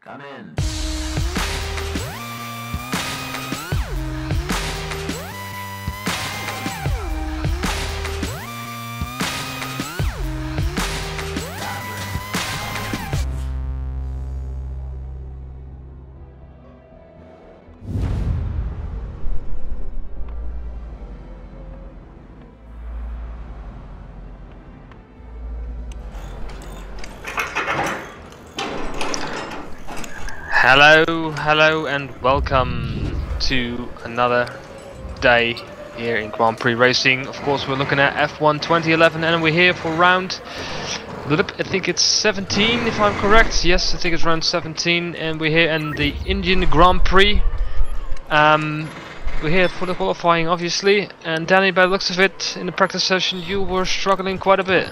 Come in. Hello and welcome to another day here in Grand Prix Racing. Of course we're looking at F1 2011 and we're here for round, I think it's 17 if I'm correct. Yes, I think it's round 17 and we're here in the Indian Grand Prix. We're here for the qualifying obviously, and Danny, by the looks of it, in the practice session you were struggling quite a bit.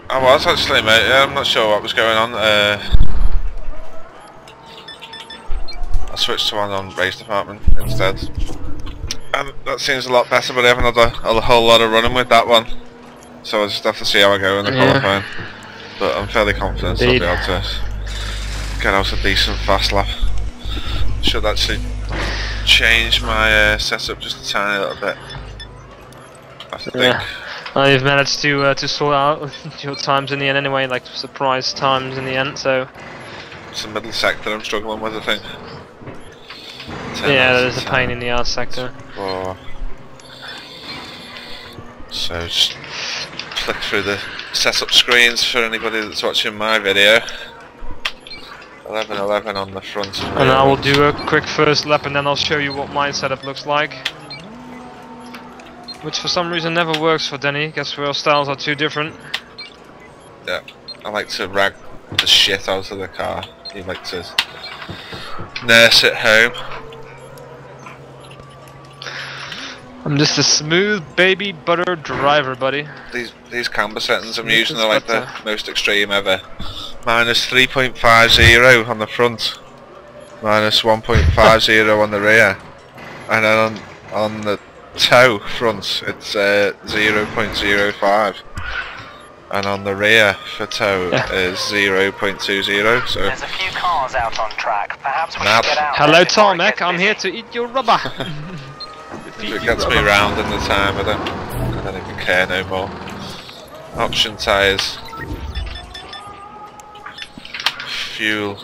I was actually, mate. Yeah, I'm not sure what was going on. I switched to one on race department instead, and that seems a lot better. But I haven't had a whole lot of running with that one, so I just have to see how I go in the qualifying. But I'm fairly confident I'll be able to get out a decent fast lap. Should actually change my setup just a tiny little bit, I think. Well, you've managed to sort out your times in the end anyway, like surprise times in the end. So it's the middle sector I'm struggling with, I think. Yeah, there's a pain in the ass sector. So just flick through the setup screens for anybody that's watching my video. 11:11 on the front. And I will do a quick first lap and then I'll show you what my setup looks like. Which for some reason never works for Danny. Guess our styles are too different. Yeah, I like to rag the shit out of the car. You like to nurse it home. I'm just a smooth baby butter driver, buddy. These camber settings I'm using are like the most extreme ever. Minus 3.50 on the front, minus 1.50 on the rear, and then on the toe front it's 0.05, and on the rear for toe is 0.20. So there's a few cars out on track. Perhaps we should get out. Hello, Tarmac. I'm here to eat your rubber. if it gets me round in the time, I don't even care no more. Option tyres, fuel.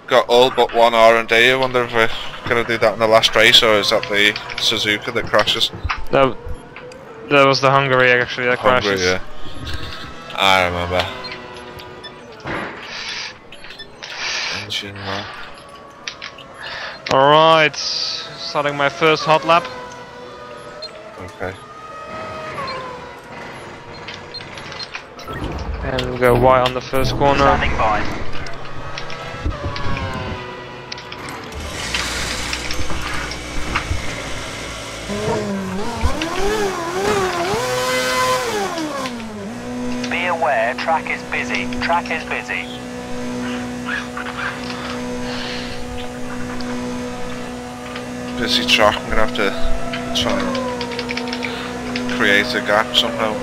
Got all but one R&D. I wonder if we're going to do that in the last race, or is that the Suzuka that crashes? That was the Hungary actually that crashes. Yeah. I remember. Engine man. Alright, starting my first hot lap. Okay. And we'll go wide on the first corner. Standing by. Be aware, track is busy. Track is busy. Busy track. I'm gonna have to try and create a gap somehow.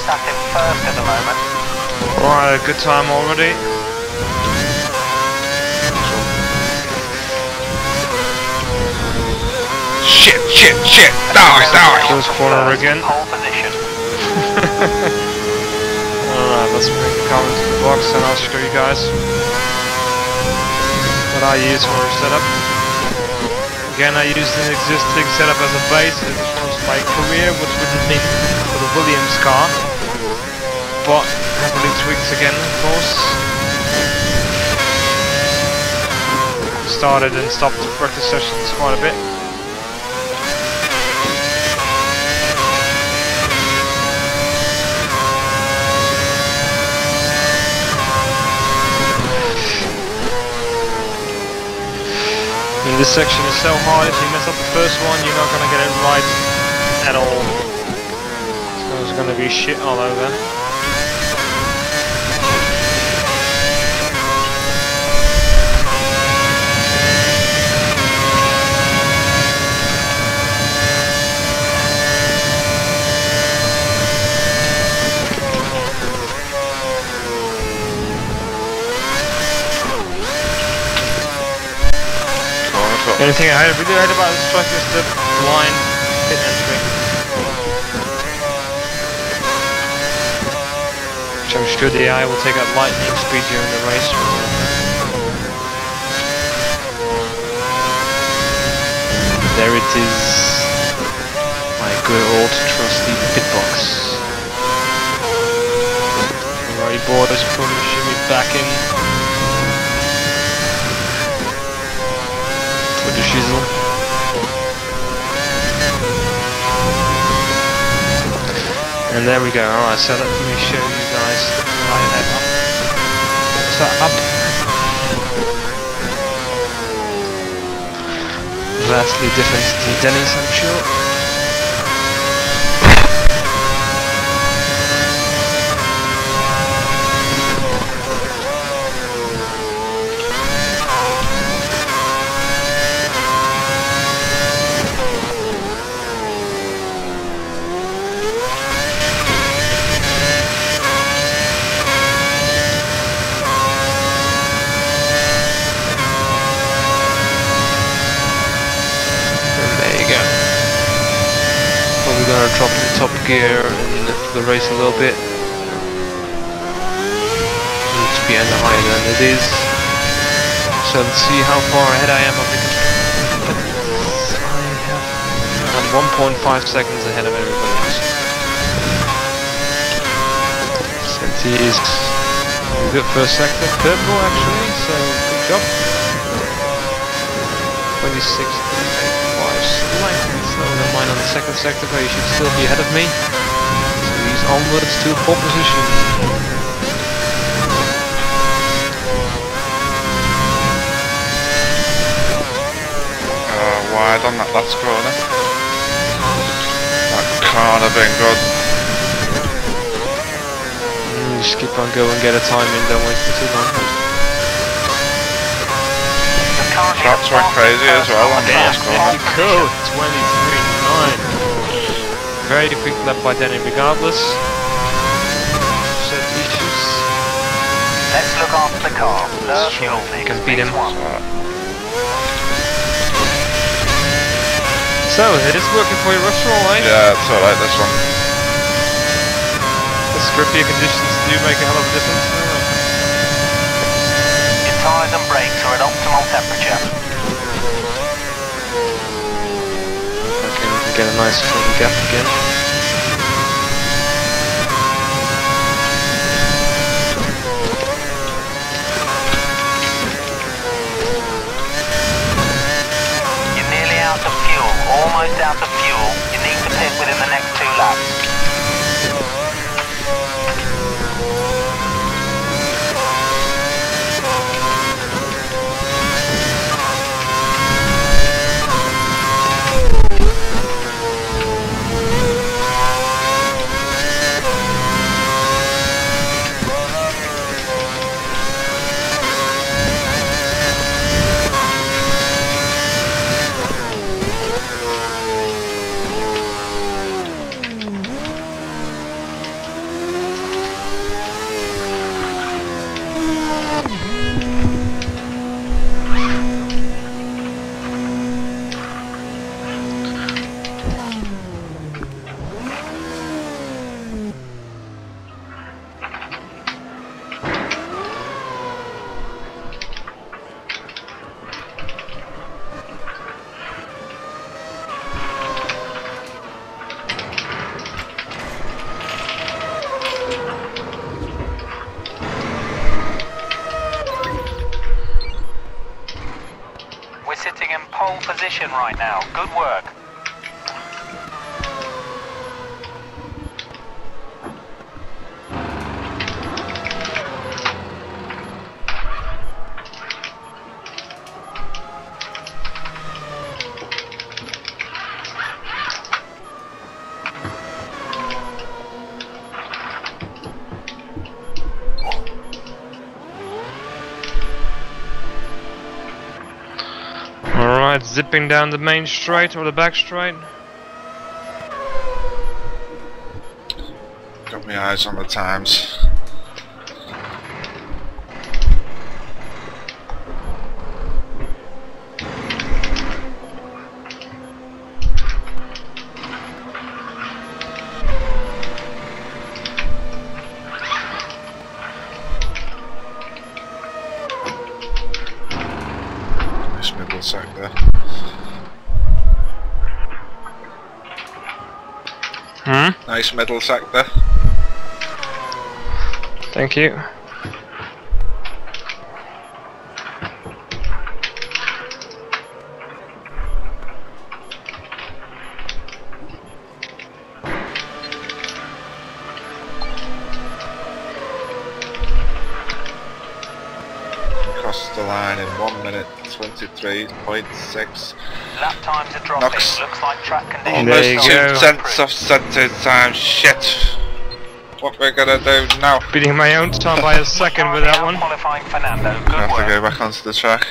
Sat in first at the moment. Alright, good time already. Shit! Die! First corner again. Pole position. Alright, let's bring the car into the box and I'll show you guys what I use for a setup. Again, I used an existing setup as a base. This was my career, which would have been for the Williams car. spot, heavily tweaked again, of course. Started and stopped the practice sessions quite a bit. And this section is so hard, if you mess up the first one, you're not going to get it right at all. So there's going to be shit all over. The only thing I really hate about this truck is the blind pit entry. Which I'm sure the AI will take at lightning speed during the race. There it is. My good old trusty pit box. Alrighty boys, put the shimmy back in. The shizzle. And there we go. Alright, so let me show you guys how I head up. So up. Vastly different to Denny's, I'm sure. Gonna drop the top gear and lift the race a little bit. Needs to be any higher than it is. So let's see how far ahead I am of the competitors. I'm 1.5 seconds ahead of everybody else. Senti is a good first sector, purple actually, so good job. 26.85, slightly slower than mine on the second sector, but he should still be ahead of me. So he's onwards to pole position. Wide on that last corner. That can't have been good. Just keep on going, get a time in, don't waste it too long. That's went crazy as well on the last corner. Cool, 23.9. Very quick lap by Denny regardless. Set issues. Let's look after the car. The fuel You can beat him. So, it is working for your restaurant, eh? Yeah, it's alright this one. The scrippier conditions do make a hell of a difference. Tyres and brakes are at optimal temperature. Okay, we can get a nice clean gap again. You're nearly out of fuel, almost out of fuel. You need to pit within the next 2 laps. pole position right now. Good work. Alright, zipping down the main straight or the back straight. Got my eyes on the times. Nice middle sector. Nice middle sector. Thank you. Across the line in 1 minute 23.6. Lap times are dropping. Knocks. Looks like track conditions There Almost you two go. cents off center time. Shit. What we're gonna do now? Beating my own time by a second with that one. Qualifying Fernando. Good I have to work. go back onto the track.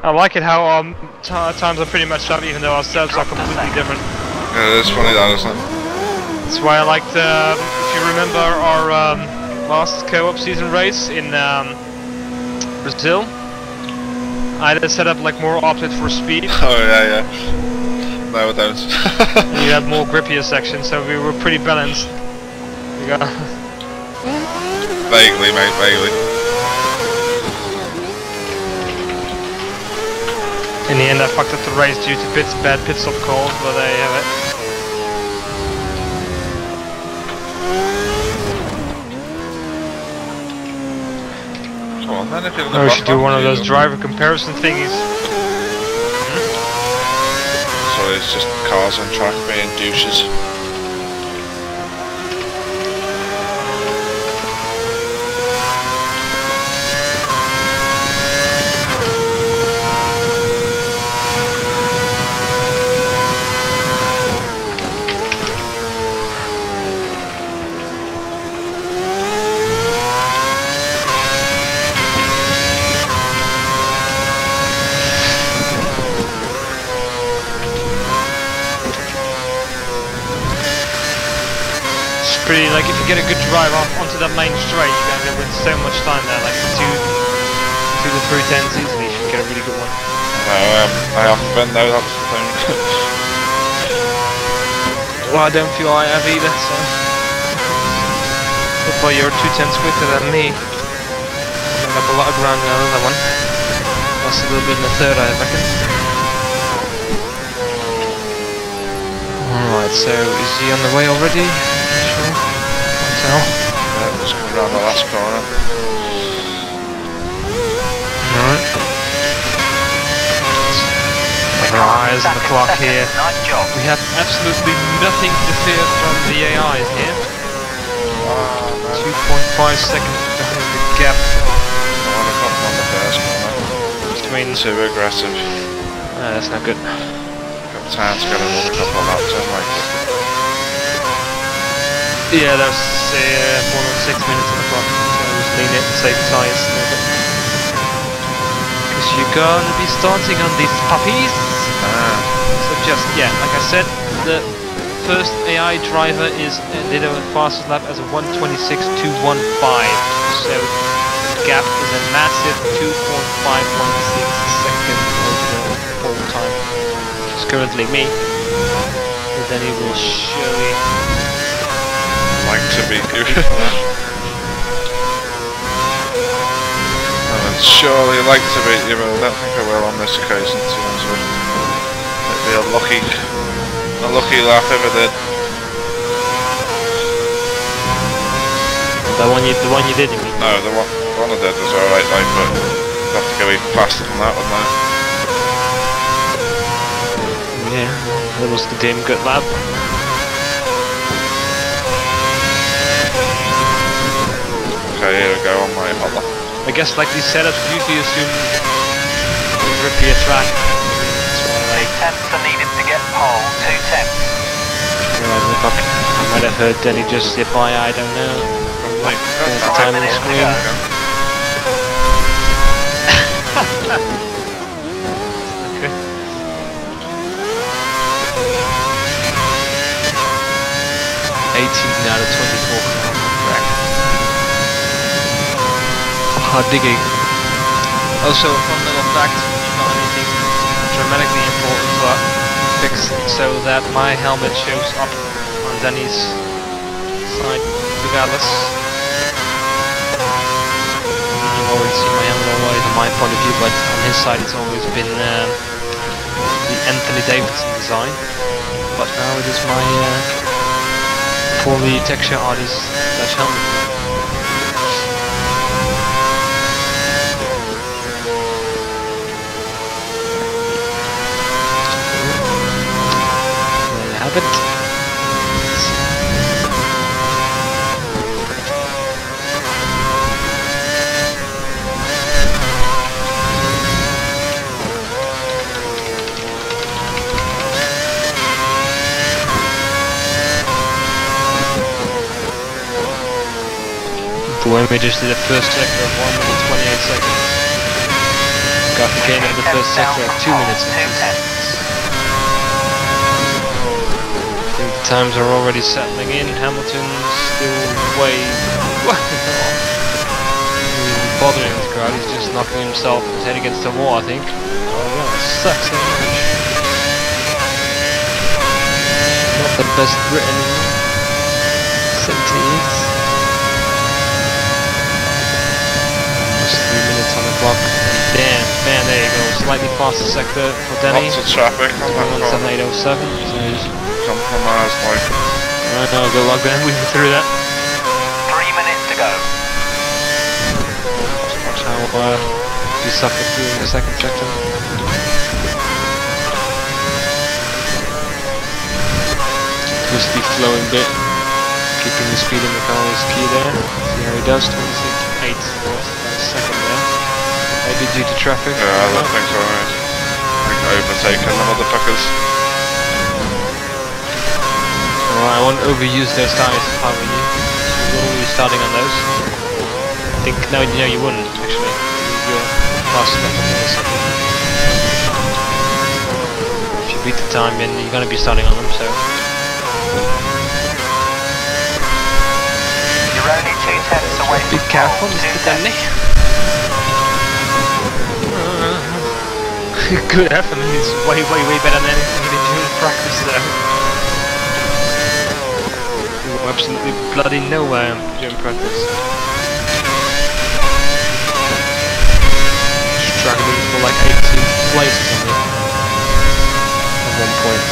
I like it how our times are pretty much up, even though our setups are completely different. Yeah, it's funny that, isn't it? That's why I liked, if you remember our last co-op season race in Brazil, I had it set up like more opted for speed. Oh yeah. No, I don't. You had more grippier sections, so we were pretty balanced. We got Vaguely, mate, vaguely. in the end, I fucked up the race due to bad pit stop calls, but there you have it. Come on then, if you're in the Oh, we should do bottom, one of you those go. driver comparison thingies. So it's just cars on track being douches. Pretty, like, if you get a good drive off onto the main straight, you can get with so much time there, like 2 to 3 tenths easily if you get a really good one. No, I haven't been though, that's the thing. Well, I don't feel I have either, so... Hopefully you're 2 tenths quicker than me. Picking up a lot of ground in another one. Lost a little bit in the third, I reckon. Alright, so is he on the way already? Sure. Can't tell. Yeah, just coming around the last corner. Alright. Have our eyes on the clock here. Nice job. We have absolutely nothing to fear from the AIs here. 2.5 seconds behind the gap On the first corner. between... Too aggressive. That's not good. Got time to get another couple of laps in, like. Yeah, there's more than 6 minutes on the clock, so just lean it and save the tyres a little bit. Because you're gonna be starting on these puppies. So just, yeah, like I said, the first AI driver did a fastest lap as a 1:26.215. So the gap is a massive 2.516 seconds over the whole time. Which is currently me. But then he will surely Like to beat you. I would surely like to beat you, but I don't think I will on this occasion, to be honest with you. It'd be a lucky lap if I did. The one you did, you mean? No, the one I did was alright, like, but I'd have to go even faster than that, wouldn't I? That was the damn good lap. Okay, here we go on my mother. I guess like these setups usually assume rippier track. Like, 6 tenths are needed to get pole, 2 tenths. I might have heard Denny just zip by, I don't know. From like the time on the screen. Okay. 18 out of 24 correct. Hard digging. Also, a fun little fact, not anything dramatically important, but fixed so that my helmet shows up on Danny's side regardless. You've already seen my helmet always on my point of view, but on his side it's always been the Anthony Davidson design. But now it is my Qually texture artist / helmet. Have it. We just did the first sector of 1 minute 28 seconds. Got gain of the first sector at 2 minutes. Times are already settling in. Hamilton's still way bothering the crowd. He's just knocking himself his head against the wall, I think. Oh yeah, it sucks so much. Not the best Brit anymore. 70 years. Almost 3 minutes on the clock. Damn, man, there you go. Slightly faster sector for Denny. Lots of traffic on that 17807. So compromise, like. Right, no, good luck then, we've been through that. 3 minutes to go. Watch how you suffer through in the second sector. Twisty flowing bit. Keeping the speed in the car is key there. See how he does, 26.8 second there. Maybe due to traffic. Yeah, I don't think so, mate. I think overtaking the motherfuckers. Alright, I won't overuse those tires if I were you. You will be starting on those. I think, no, you wouldn't actually. You're fast enough on the other side. If you beat the time, then you're going to be starting on them, so. You're only 2 tenths away. Be careful, Mr. Denny. Good effort, he's way better than anything he did during practice though. Absolutely bloody nowhere during practice. Struggling for like 18th place or something at one point.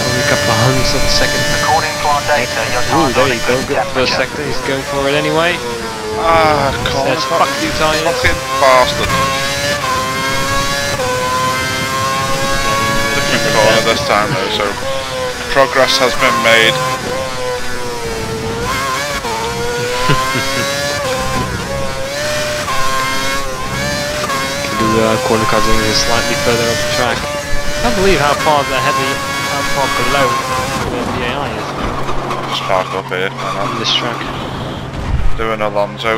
Only a couple of hundredths of a second. According to our data, your ooh, there you go, good first sector, he's going for it anyway. Ah, says fuck you tyres. Fucking bastard. Different corner this time though, so progress has been made. Can do corner cutting is slightly further up the track. I can't believe how far below the AI is. Just park up here on this track. Doing Alonso.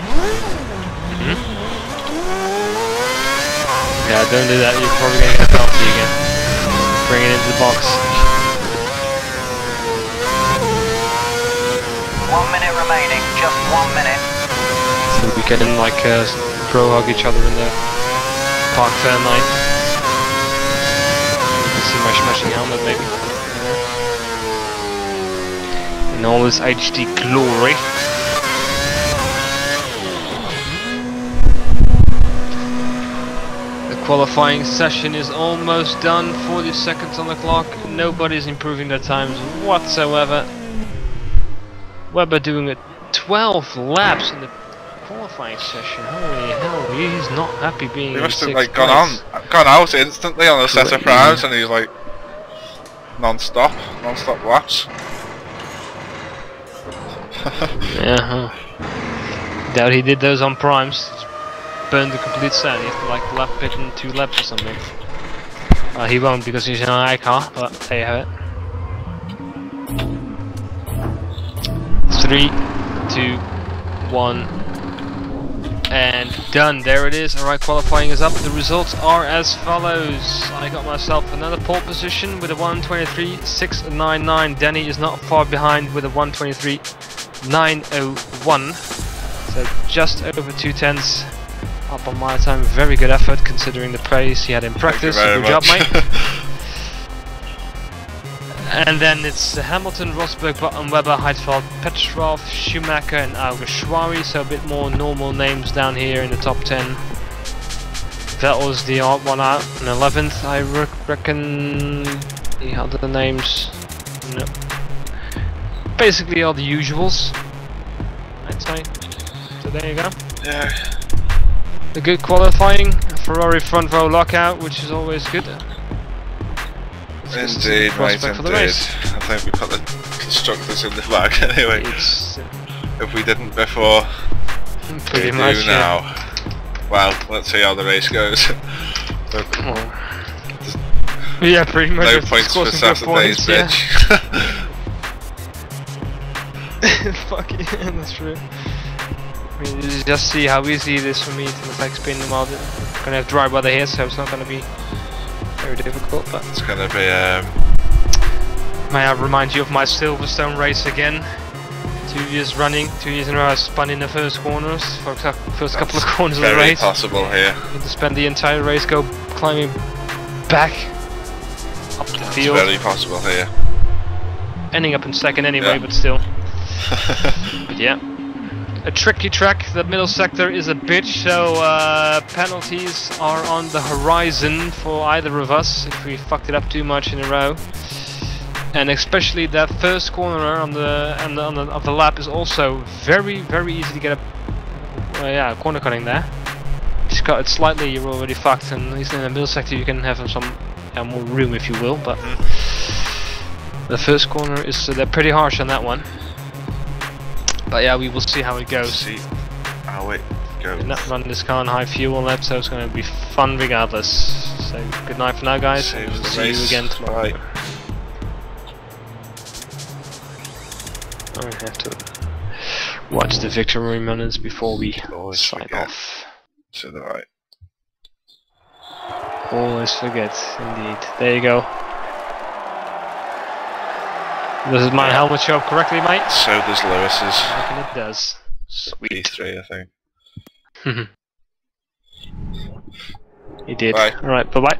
Yeah, don't do that, you're probably going to get a penalty again. Bring it into the box. 1 minute remaining, just 1 minute. So we can like bro hug each other in the park fair night. You can see my smashing helmet maybe. In all this HD glory. The qualifying session is almost done, 40 seconds on the clock. Nobody's improving their times whatsoever. Webber doing it 12 laps in the qualifying session. Holy hell, he's not happy being He in must have sixth like place. gone out instantly on a set of rounds, and he's like non-stop laps. Yeah. Doubt he did those on primes. Burned the complete set. He has to like lap pit in 2 laps or something. He won't because he's in an I car, but there you have it. 3, 2, 1, and done. There it is. Alright, qualifying is up. The results are as follows. I got myself another pole position with a 1:23.699. Danny is not far behind with a 1:23.901. So just over 2 tenths up on my time. Very good effort considering the pace he had in practice. Good job, mate. And then it's Hamilton, Rosberg, Button, Webber, Heidfeld, Petrov, Schumacher and Alguersuari, so a bit more normal names down here in the top 10. Vettel's the odd one out in 11th, I reckon. The other names, no. Basically all the usuals, I'd say. So there you go. Yeah. A good qualifying, a Ferrari front row lockout, which is always good. Indeed, mate, indeed. I think we put the constructors in the bag anyway. If we didn't before, pretty we much, do now. Yeah. Well, let's see how the race goes. Yeah, pretty much. No points for Saturday's bitch. Fuck yeah, that's true. I mean, you just see how easy it is for me to like spin them out. I'm gonna have dry weather here, so it's not gonna be very difficult, but it's gonna be may I remind you of my Silverstone race again? 2 years running, 2 years in a row I spun in the first corners, for first couple of corners of the race. Very possible here. You need to spend the entire race climbing back up the field. It's very possible here. Ending up in second anyway, yeah. but still. But yeah. A tricky track, the middle sector is a bitch, so penalties are on the horizon for either of us if we fucked it up too much in a row. And especially that first corner on the lap is also very easy to get a corner cutting there. If you cut it slightly, you're already fucked, and at least in the middle sector you can have some more room if you will. But the first corner is they're pretty harsh on that one. But yeah, we will see how it goes. See how it goes. We're not running this car on high fuel lap, so it's going to be fun regardless. So good night for now, guys. And we'll see you again tomorrow. Bye. I have to watch the victory minutes before we sign off. To the right. Always forget, indeed. There you go. Does my helmet show up correctly, mate? So does Lewis's. I reckon it does. Sweet. P3, I think. He did. Bye. Alright, bye bye.